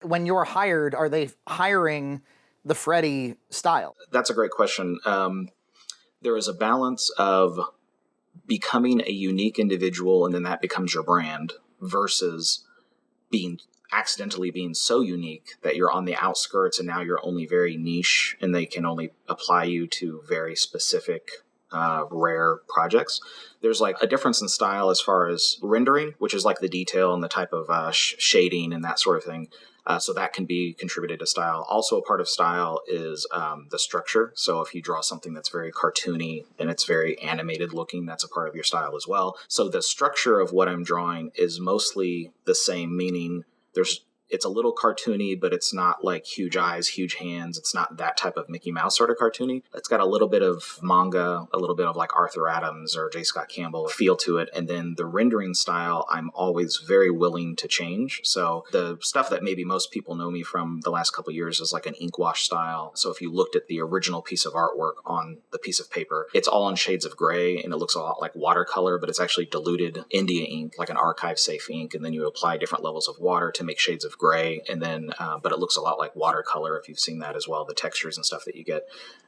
When you're hired, are they hiring the Freddie style? That's a great question. There is a balance of becoming a unique individual and then that becomes your brand versus accidentally being so unique that you're on the outskirts and now you're only very niche and they can only apply you to very specific rare projects. There's like a difference in style as far as rendering, which is like the detail and the type of shading and that sort of thing. So that can be contributed to style. Also, a part of style is the structure. So if you draw something that's very cartoony and it's very animated looking, that's a part of your style as well. So the structure of what I'm drawing is mostly the same, meaning it's a little cartoony, but it's not like huge eyes, huge hands. It's not that type of Mickey Mouse sort of cartoony. It's got a little bit of manga, a little bit of like Arthur Adams or J. Scott Campbell feel to it. And then the rendering style, I'm always very willing to change. So the stuff that maybe most people know me from the last couple of years is like an ink wash style. So if you looked at the original piece of artwork on the piece of paper, it's all in shades of gray and it looks a lot like watercolor, but it's actually diluted India ink, like an archive safe ink. And then you apply different levels of water to make shades of gray, and then but it looks a lot like watercolor if you've seen that as well, the textures and stuff that you get.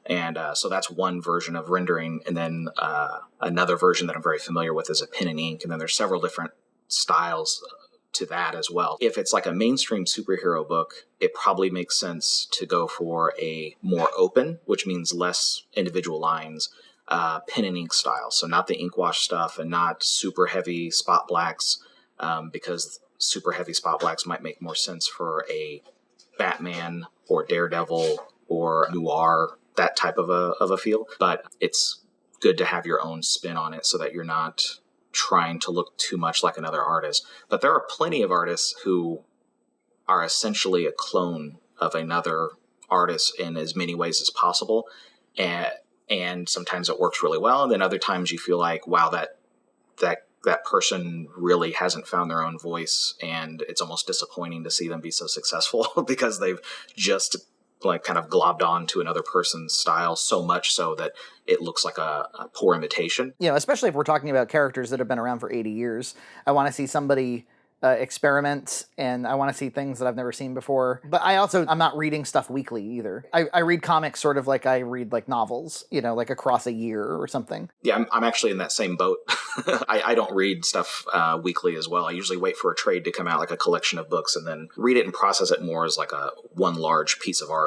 And so that's one version of rendering. And then another version that I'm very familiar with is a pen and ink. And then there's several different styles to that as well. If it's like a mainstream superhero book, it probably makes sense to go for a more open, which means less individual lines, pen and ink style. So not the ink wash stuff and not super heavy spot blacks, because super heavy spot blacks might make more sense for a Batman or Daredevil or noir, that type of a feel. But it's good to have your own spin on it so that you're not trying to look too much like another artist. But there are plenty of artists who are essentially a clone of another artist in as many ways as possible. And sometimes it works really well. And then other times you feel like, wow, that person really hasn't found their own voice, and it's almost disappointing to see them be so successful because they've just like kind of globbed on to another person's style so much so that it looks like a poor imitation. You know, especially if we're talking about characters that have been around for 80 years. I want to see somebody experiment, and I want to see things that I've never seen before. But I'm not reading stuff weekly either. I read comics sort of like I read like novels, you know, like across a year or something. Yeah, I'm actually in that same boat. I don't read stuff weekly as well. I usually wait for a trade to come out, like a collection of books, and then read it and process it more as like one large piece of art.